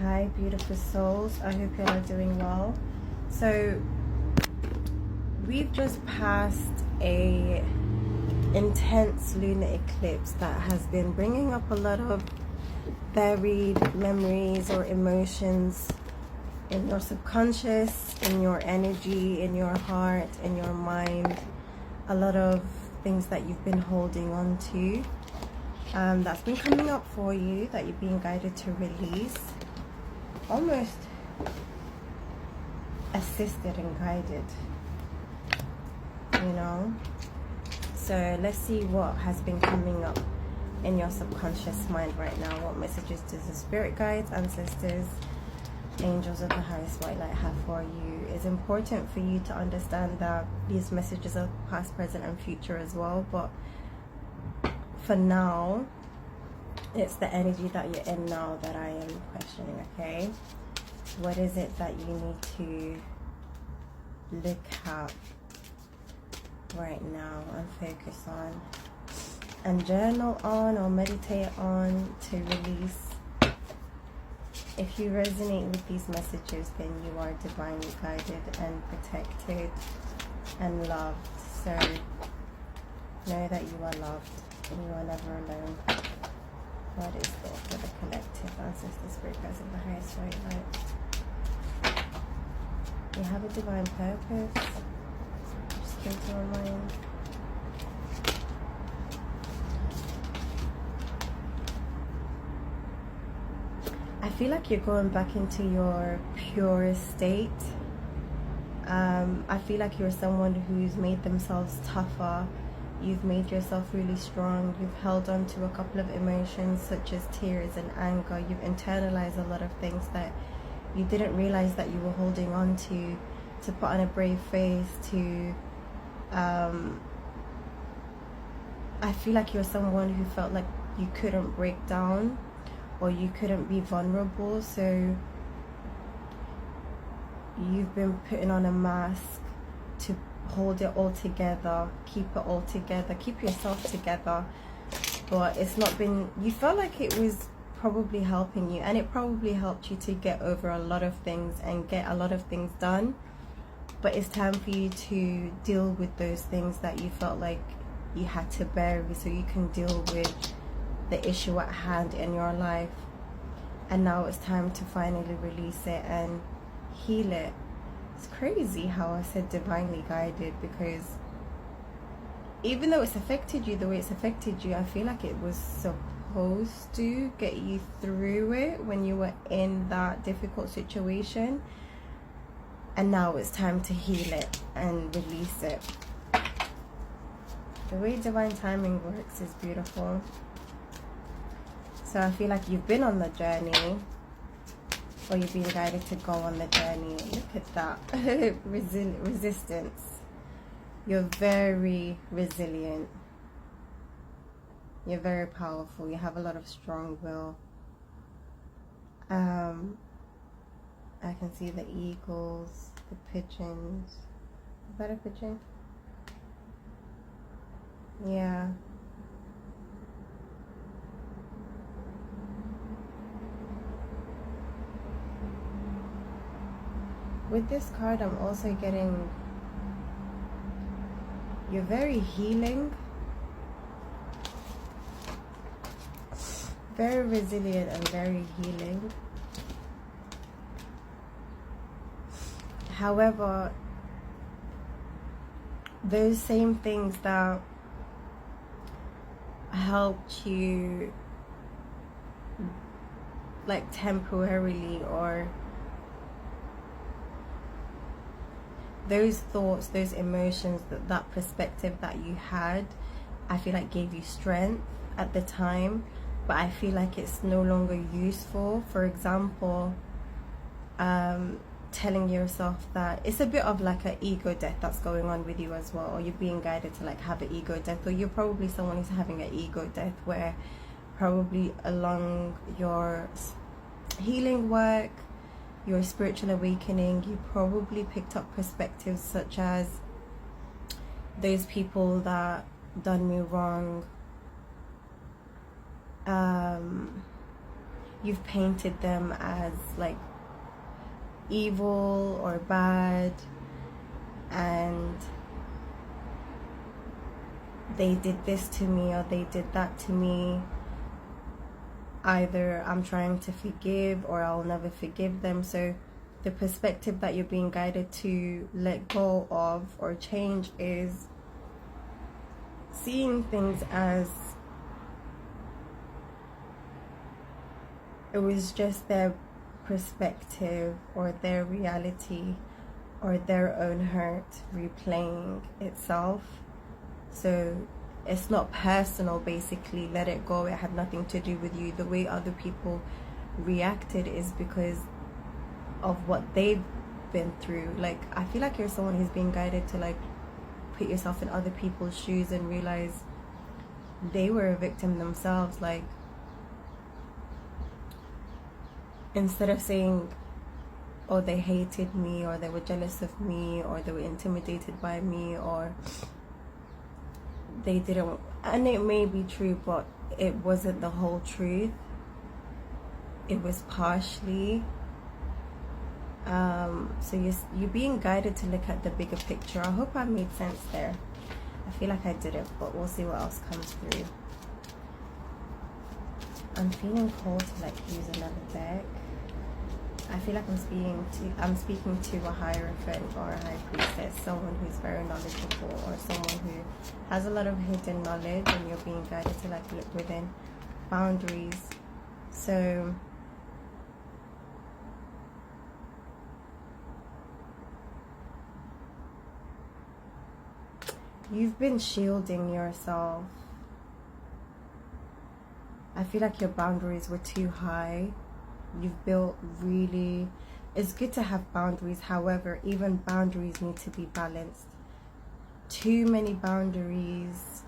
Hi beautiful souls, I hope you are doing well. So we've just passed a intense lunar eclipse that has been bringing up a lot of varied memories or emotions in your subconscious, in your energy, in your heart, in your mind. A lot of things that you've been holding on to, that's been coming up for you, that you're being guided to release, almost assisted and guided, you know. So let's see what has been coming up in your subconscious mind right now. What messages does the spirit guides, ancestors, angels of the highest white light have for you? It's important for you to understand that these messages are past, present and future as well, but for now it's the energy that you're in now that I am questioning. Okay, what is it that you need to look at right now and focus on and journal on or meditate on to release? If you resonate with these messages, then you are divinely guided and protected and loved. So know that you are loved and you are never alone. What is this for the collective, ancestors, spirit guides of the highest white light? You have a divine purpose. Just came to my mind. I feel like you're going back into your purest state. I feel like you're someone who's made themselves tougher. You've made yourself really strong. You've held on to a couple of emotions such as tears and anger. You've internalized a lot of things that you didn't realize that you were holding on to put on a brave face, to I feel like you're someone who felt like you couldn't break down or you couldn't be vulnerable, so you've been putting on a mask to hold it all together, keep it all together, keep yourself together. But it's not been, you felt like it was probably helping you, and it probably helped you to get over a lot of things and get a lot of things done. But it's time for you to deal with those things that you felt like you had to bury so you can deal with the issue at hand in your life. And now it's time to finally release it and heal it. It's crazy how I said divinely guided, because even though it's affected you the way it's affected you, I feel like it was supposed to get you through it when you were in that difficult situation. And now it's time to heal it and release it. The way divine timing works is beautiful. So I feel like you've been on the journey, or you're being guided to go on the journey. Look at that. Resistance. You're very resilient. You're very powerful. You have a lot of strong will. I can see the eagles, the pigeons. Is that a pigeon? Yeah. With this card, I'm also getting you're very healing, very resilient and very healing. However, those same things that helped you like temporarily, or those thoughts, those emotions, that perspective that you had, I feel like gave you strength at the time, but I feel like it's no longer useful. For example, telling yourself that it's a bit of like an ego death that's going on with you as well, or you're being guided to like have an ego death, or you're probably someone who's having an ego death where probably along your healing work, your spiritual awakening, you probably picked up perspectives such as those people that done me wrong, you've painted them as like evil or bad, and they did this to me or they did that to me. Either I'm trying to forgive or I'll never forgive them. So the perspective that you're being guided to let go of or change is seeing things as it was just their perspective or their reality or their own hurt replaying itself. So it's not personal, basically. Let it go. It had nothing to do with you. The way other people reacted is because of what they've been through. Like, I feel like you're someone who's being guided to like put yourself in other people's shoes and realize they were a victim themselves. Like, instead of saying, oh, they hated me, or they were jealous of me, or they were intimidated by me, or they didn't, and it may be true, but it wasn't the whole truth. It was partially. So you're being guided to look at the bigger picture. I hope I made sense there. I feel like I didn't, but we'll see what else comes through. I'm feeling called to like use another deck. I feel like I'm speaking to a hierophant or a high priestess, someone who's very knowledgeable, or someone who has a lot of hidden knowledge, and you're being guided to like look within boundaries. So you've been shielding yourself. I feel like your boundaries were too high. You've built really, it's good to have boundaries, however even boundaries need to be balanced. Too many boundaries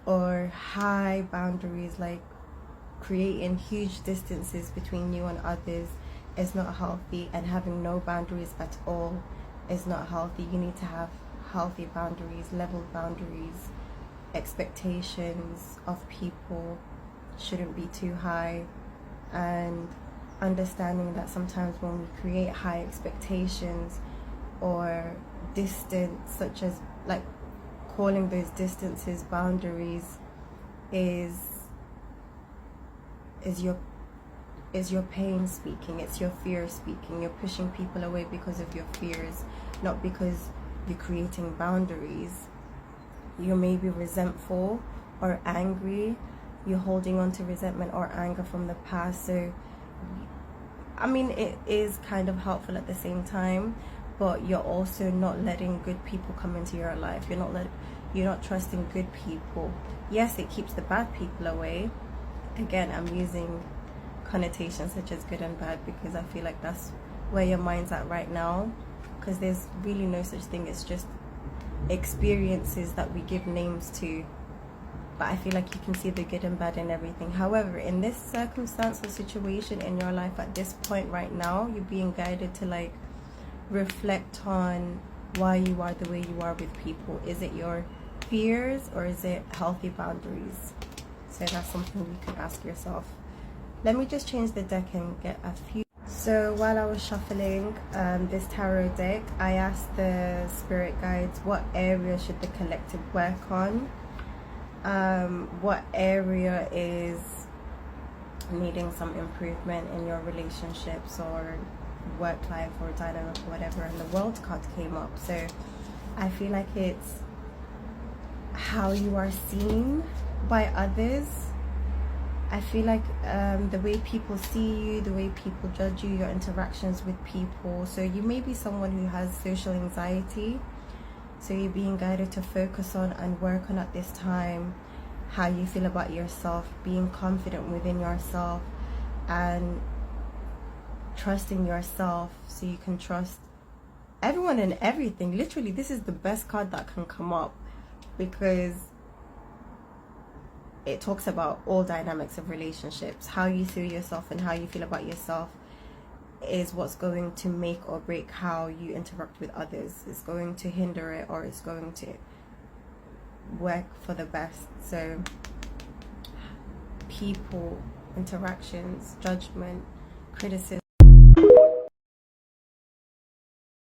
or high boundaries, like creating huge distances between you and others, is not healthy, and having no boundaries at all is not healthy. You need to have healthy boundaries, level boundaries. Expectations of people shouldn't be too high, and understanding that sometimes when we create high expectations or distance, such as like calling those distances boundaries, is your pain speaking. It's your fear speaking. You're pushing people away because of your fears, not because you're creating boundaries. You may be resentful or angry. You're holding on to resentment or anger from the past. So I mean, it is kind of helpful at the same time, but you're also not letting good people come into your life. You're not trusting good people. Yes, it keeps the bad people away. Again, I'm using connotations such as good and bad because I feel like that's where your mind's at right now, because there's really no such thing. It's just experiences that we give names to, but I feel like you can see the good and bad in everything. However, in this circumstance or situation in your life at this point right now, you're being guided to like reflect on why you are the way you are with people. Is it your fears or is it healthy boundaries? So that's something you can ask yourself. Let me just change the deck and get a few. So while I was shuffling this tarot deck, I asked the spirit guides, what area should the collective work on? What area is needing some improvement in your relationships or work life or dynamic or whatever, and the World card came up. So I feel like it's how you are seen by others. I feel like the way people see you, the way people judge you, your interactions with people. So you may be someone who has social anxiety, so you're being guided to focus on and work on at this time how you feel about yourself, being confident within yourself and trusting yourself so you can trust everyone and everything. Literally, this is the best card that can come up because it talks about all dynamics of relationships. How you see yourself and how you feel about yourself is what's going to make or break how you interact with others. It's going to hinder it or it's going to work for the best. So people interactions, judgment, criticism.